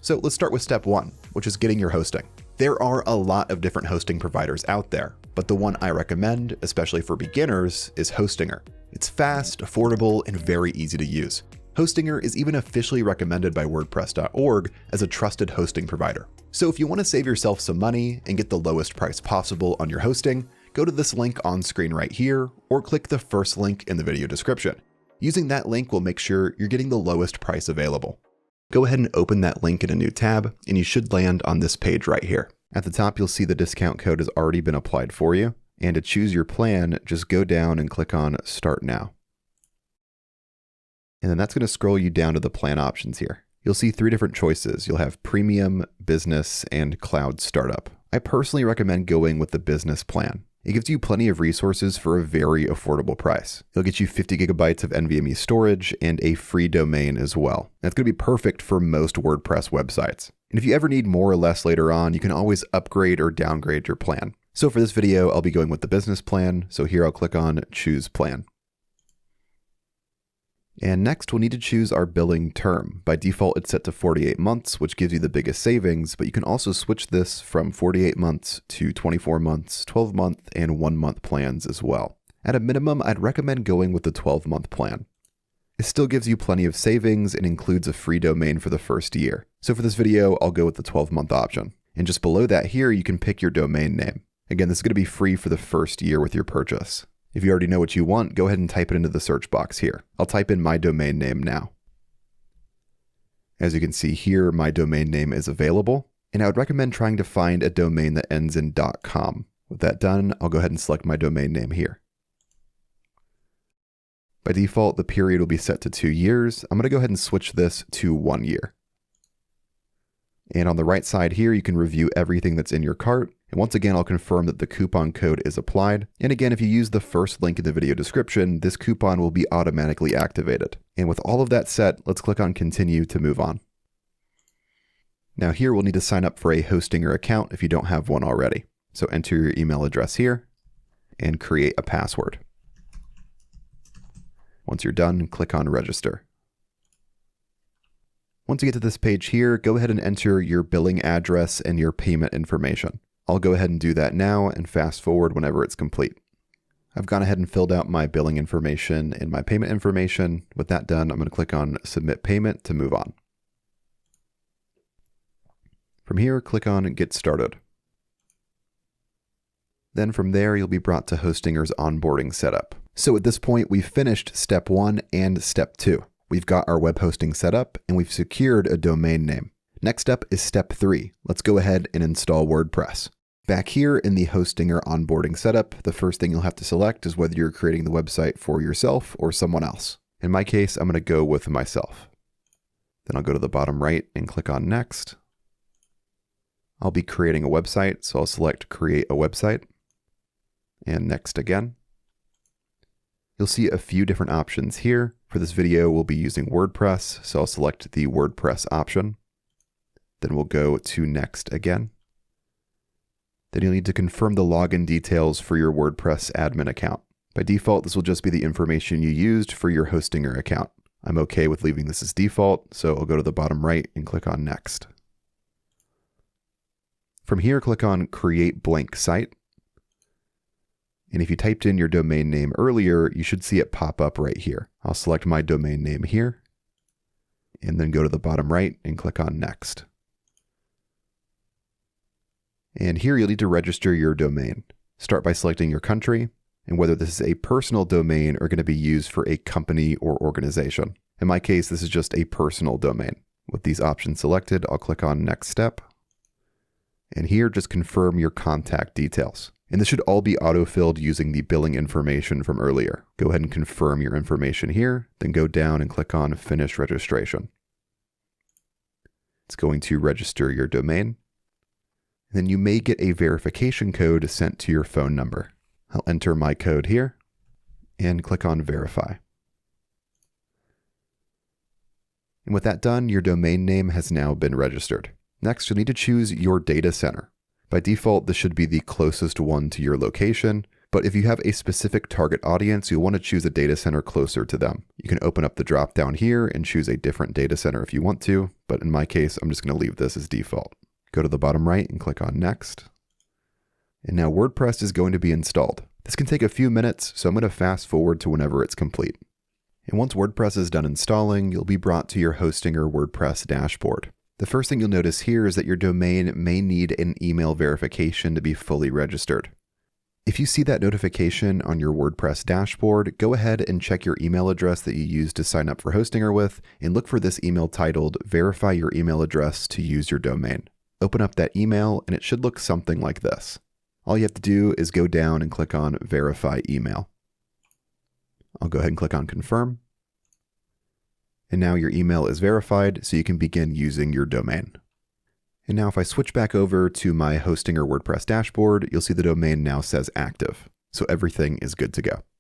So let's start with step 1, which is getting your hosting. There are a lot of different hosting providers out there, but the one I recommend, especially for beginners, is Hostinger. It's fast, affordable, and very easy to use. Hostinger is even officially recommended by WordPress.org as a trusted hosting provider. So if you want to save yourself some money and get the lowest price possible on your hosting, go to this link on screen right here, or click the first link in the video description. Using that link will make sure you're getting the lowest price available. Go ahead and open that link in a new tab, and you should land on this page right here. At the top, you'll see the discount code has already been applied for you. And to choose your plan, just go down and click on Start Now. And then that's going to scroll you down to the plan options here. You'll see 3 different choices. You'll have Premium, Business, and Cloud Startup. I personally recommend going with the Business plan. It gives you plenty of resources for a very affordable price. It'll get you 50 gigabytes of NVMe storage and a free domain as well. That's going to be perfect for most WordPress websites. And if you ever need more or less later on, you can always upgrade or downgrade your plan. So for this video, I'll be going with the Business plan. So here I'll click on Choose Plan. And next we'll need to choose our billing term. By default, it's set to 48 months, which gives you the biggest savings, but you can also switch this from 48 months to 24 months, 12-month, and 1-month plans as well. At a minimum, I'd recommend going with the 12-month plan. It still gives you plenty of savings and includes a free domain for the first year. So for this video, I'll go with the 12-month option. And just below that here, you can pick your domain name. Again, this is going to be free for the first year with your purchase. If you already know what you want, go ahead and type it into the search box here. I'll type in my domain name now. As you can see here, my domain name is available, and I would recommend trying to find a domain that ends in .com. With that done, I'll go ahead and select my domain name here. By default, the period will be set to 2 years. I'm going to go ahead and switch this to 1 year. And on the right side here, you can review everything that's in your cart. And once again, I'll confirm that the coupon code is applied. And again, if you use the first link in the video description, this coupon will be automatically activated. And with all of that set, let's click on Continue to move on. Now here, we'll need to sign up for a Hostinger account if you don't have one already. So enter your email address here and create a password. Once you're done, click on Register. Once you get to this page here, go ahead and enter your billing address and your payment information. I'll go ahead and do that now and fast forward whenever it's complete. I've gone ahead and filled out my billing information and my payment information. With that done, I'm going to click on Submit Payment to move on. From here, click on Get Started. Then from there, you'll be brought to Hostinger's onboarding setup. So at this point, we've finished step 1 and step 2. We've got our web hosting set up and we've secured a domain name. Next up is step 3. Let's go ahead and install WordPress. Back here in the Hostinger onboarding setup, the first thing you'll have to select is whether you're creating the website for yourself or someone else. In my case, I'm going to go with myself. Then I'll go to the bottom right and click on Next. I'll be creating a website, so I'll select Create a Website and Next again. You'll see a few different options here. For this video, we'll be using WordPress, so I'll select the WordPress option. Then we'll go to Next again. Then you'll need to confirm the login details for your WordPress admin account. By default, this will just be the information you used for your Hostinger account. I'm okay with leaving this as default, so I'll go to the bottom right and click on Next. From here, click on Create Blank Site. And if you typed in your domain name earlier, you should see it pop up right here. I'll select my domain name here, and then go to the bottom right and click on Next. And here you'll need to register your domain. Start by selecting your country and whether this is a personal domain or going to be used for a company or organization. In my case, this is just a personal domain. With these options selected, I'll click on Next Step. And here, just confirm your contact details. And this should all be autofilled using the billing information from earlier. Go ahead and confirm your information here, then go down and click on Finish Registration. It's going to register your domain. Then you may get a verification code sent to your phone number. I'll enter my code here and click on Verify. And with that done, your domain name has now been registered. Next, you'll need to choose your data center. By default, this should be the closest one to your location. But if you have a specific target audience, you'll want to choose a data center closer to them. You can open up the drop down here and choose a different data center if you want to, but in my case, I'm just going to leave this as default. Go to the bottom right and click on Next. And now WordPress is going to be installed. This can take a few minutes, so I'm going to fast forward to whenever it's complete. And once WordPress is done installing, you'll be brought to your Hostinger WordPress dashboard. The first thing you'll notice here is that your domain may need an email verification to be fully registered. If you see that notification on your WordPress dashboard, go ahead and check your email address that you used to sign up for Hostinger with, and look for this email titled Verify Your Email Address to Use Your Domain. Open up that email, and it should look something like this. All you have to do is go down and click on Verify Email. I'll go ahead and click on Confirm. And now your email is verified, so you can begin using your domain. And now if I switch back over to my Hostinger WordPress dashboard, you'll see the domain now says active. So everything is good to go.